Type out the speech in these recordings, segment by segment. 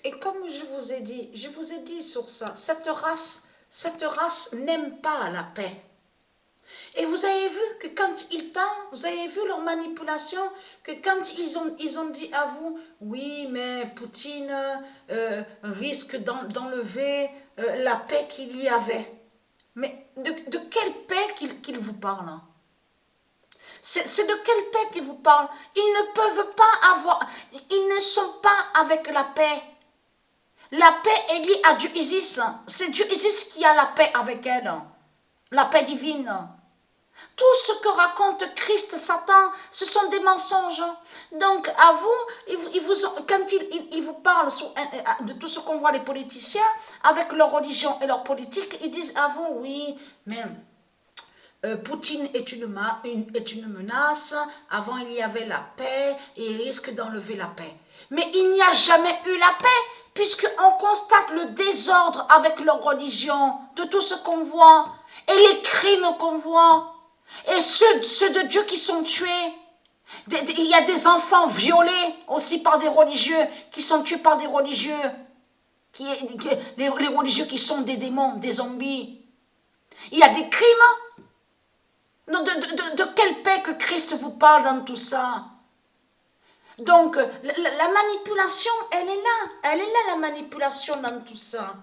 Et comme je vous ai dit sur ça, cette race n'aime pas la paix. Et vous avez vu que quand ils parlent, vous avez vu leur manipulation, que quand ils ont dit à vous, oui, mais Poutine risque d'enlever la paix qu'il y avait. Mais de quelle paix qu'il vous parle? C'est de quelle paix qu'ils vous parlent? Ils ne peuvent pas avoir, ils ne sont pas avec la paix. La paix est liée à Dieu Isis. C'est Dieu Isis qui a la paix avec elle. La paix divine. Tout ce que raconte Christ, Satan, ce sont des mensonges. Donc, à vous, quand ils vous parlent de tout ce qu'on voit les politiciens, avec leur religion et leur politique, ils disent à vous, oui, mais Poutine est une menace, avant il y avait la paix, et il risque d'enlever la paix. Mais il n'y a jamais eu la paix, puisqu'on constate le désordre avec leur religion, de tout ce qu'on voit, et les crimes qu'on voit. Et ceux de Dieu qui sont tués. Il y a des enfants violés aussi par des religieux, qui sont tués par des religieux. Les religieux qui sont des démons, des zombies. Il y a des crimes. De quelle paix que Christ vous parle dans tout ça? Donc, la manipulation, elle est là. Elle est là, la manipulation dans tout ça.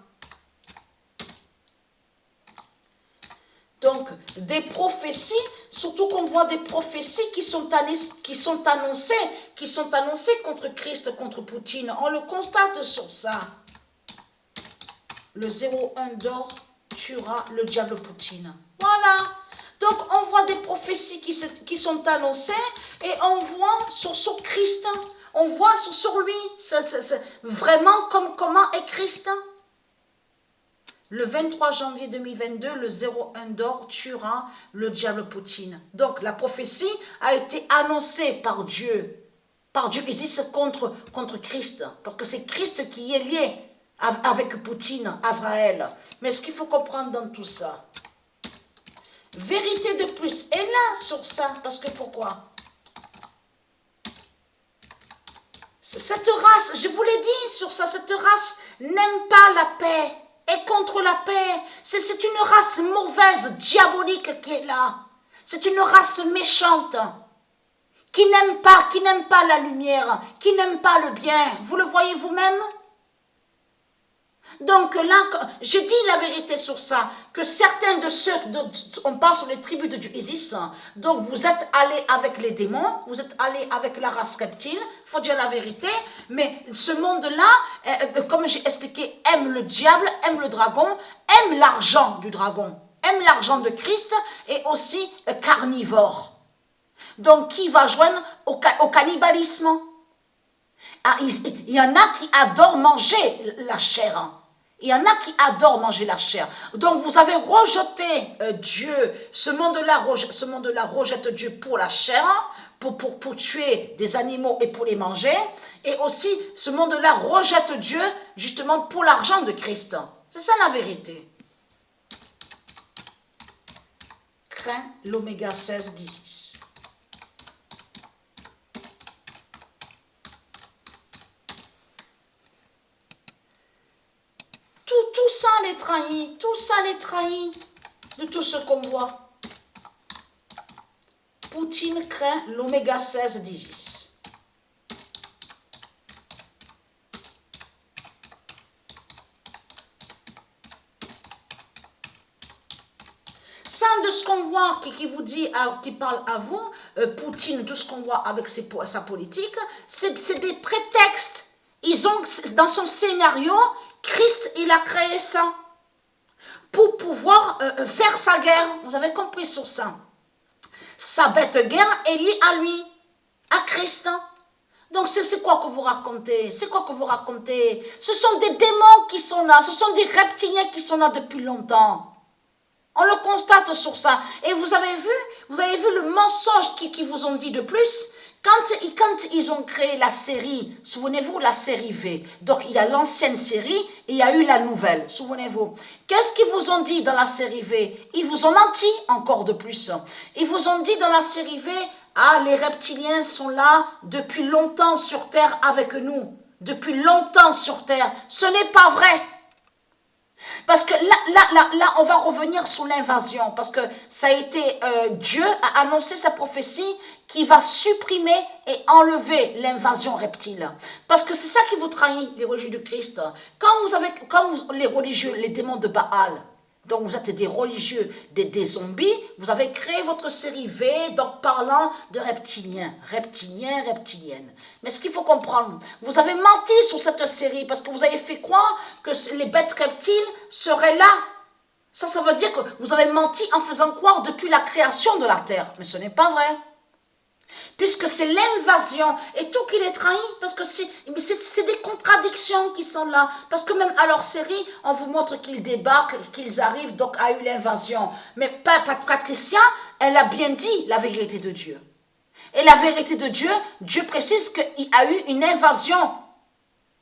Donc, des prophéties, surtout qu'on voit des prophéties qui sont annoncées contre Christ, contre Poutine. On le constate sur ça. Le 01 d'or tuera le diable Poutine. Voilà. Donc, on voit des prophéties qui sont annoncées et on voit sur Christ, on voit sur lui, vraiment comment est Christ. Le 23 janvier 2022, le 01 d'or tuera le diable Poutine. Donc la prophétie a été annoncée par Dieu Isis contre Christ. Parce que c'est Christ qui est lié avec Poutine, Azraël. Mais ce qu'il faut comprendre dans tout ça, vérité de plus est là sur ça. Parce que pourquoi? Cette race, je vous l'ai dit sur ça, cette race n'aime pas la paix. Et contre la paix, c'est une race mauvaise, diabolique qui est là. C'est une race méchante, qui n'aime pas la lumière, qui n'aime pas le bien. Vous le voyez vous-même? Donc là, je dis la vérité sur ça, que certains de ceux, on parle sur les tribus de Dieu Isis, donc vous êtes allés avec les démons, vous êtes allés avec la race reptile, il faut dire la vérité, mais ce monde-là, comme j'ai expliqué, aime le diable, aime le dragon, aime l'argent du dragon, aime l'argent de Christ et aussi carnivore. Donc qui va joindre au cannibalisme? Il y en a qui adorent manger la chair. Il y en a qui adorent manger la chair. Donc vous avez rejeté Dieu. Ce monde-là rejette Dieu pour la chair, pour tuer des animaux et pour les manger. Et aussi, ce monde-là rejette Dieu justement pour l'argent de Christ. C'est ça la vérité. Crains l'oméga 16 d'Isis. Tout ça les trahit de tout ce qu'on voit. Poutine craint l'oméga 16 d'Isis. Ça, de ce qu'on voit, qui vous dit, qui parle à vous, Poutine, tout ce qu'on voit avec sa politique, c'est des prétextes. Ils ont, dans son scénario, Christ, il a créé ça pour pouvoir faire sa guerre. Vous avez compris sur ça. Sa bête guerre est liée à lui, à Christ. Donc c'est quoi que vous racontez? C'est quoi que vous racontez? Ce sont des démons qui sont là, ce sont des reptiliens qui sont là depuis longtemps. On le constate sur ça. Et vous avez vu le mensonge qu'ils vous ont dit de plus? Quand ils ont créé la série, souvenez-vous, la série V. Donc, il y a l'ancienne série et il y a eu la nouvelle, souvenez-vous. Qu'est-ce qu'ils vous ont dit dans la série V? Ils vous ont menti encore de plus. Ils vous ont dit dans la série V, ah, les reptiliens sont là depuis longtemps sur Terre avec nous. depuis longtemps sur terre. Ce n'est pas vrai. Parce que là, on va revenir sur l'invasion. Parce que ça a été, Dieu a annoncé sa prophétie qui va supprimer et enlever l'invasion reptile. Parce que c'est ça qui vous trahit, les religieux du Christ. Les religieux, les démons de Baal, donc vous êtes des religieux, des zombies, vous avez créé votre série V, donc parlant de reptiliens, reptiliennes. Mais ce qu'il faut comprendre, vous avez menti sur cette série parce que vous avez fait croire que les bêtes reptiles seraient là. Ça veut dire que vous avez menti en faisant croire depuis la création de la terre. Mais ce n'est pas vrai. Puisque c'est l'invasion et tout qui les trahit, parce que c'est des contradictions qui sont là. Parce que même à leur série, on vous montre qu'ils débarquent, qu'ils arrivent, donc a eu l'invasion. Mais Patricia, elle a bien dit la vérité de Dieu. Et la vérité de Dieu, Dieu précise qu'il a eu une invasion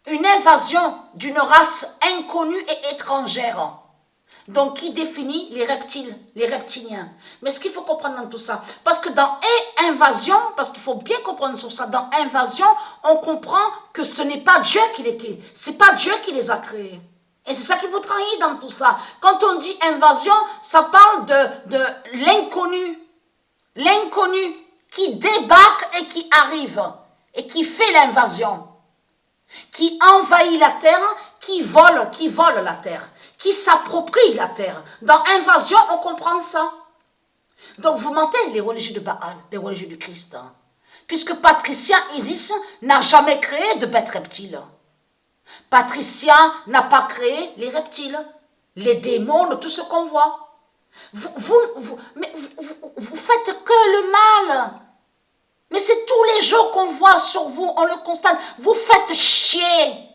d'une race inconnue et étrangère. Donc, qui définit les reptiles, les reptiliens. Mais ce qu'il faut comprendre dans tout ça, parce que dans invasion, parce qu'il faut bien comprendre sur ça, dans invasion, on comprend que ce n'est pas Dieu qui les crée, c'est pas Dieu qui les a créés. Et c'est ça qui vous trahit dans tout ça. Quand on dit invasion, ça parle de l'inconnu. L'inconnu qui débarque et qui arrive et qui fait l'invasion. Qui envahit la terre, qui vole la terre, qui s'approprie la terre. Dans invasion, on comprend ça. Donc vous mentez, les religieux de Baal, les religieux du Christ. Puisque Patricia Isis n'a jamais créé de bêtes reptiles. Patricia n'a pas créé les reptiles, les démons, tout ce qu'on voit. Vous faites que le mal. Mais c'est tous les jours qu'on voit sur vous, on le constate. Vous faites chier.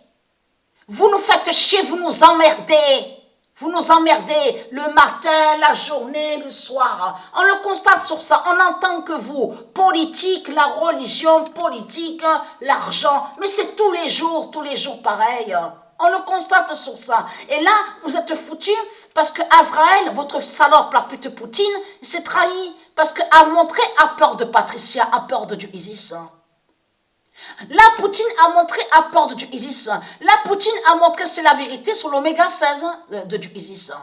Vous nous faites chier, vous nous emmerdez. Vous nous emmerdez le matin, la journée, le soir. On le constate sur ça. On entend que vous, politique, la religion, politique, l'argent. Mais c'est tous les jours pareil. On le constate sur ça. Et là, vous êtes foutus parce que Azraël, votre salope, la pute Poutine, s'est trahi. Parce qu'elle a peur de Patricia, a peur de Dieu Isis. La Poutine a montré à peur de Dieu Isis. La Poutine a montré c'est la vérité sur l'oméga 16 de Dieu Isis.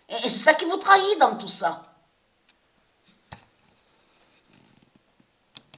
Et c'est ça qui vous trahit dans tout ça.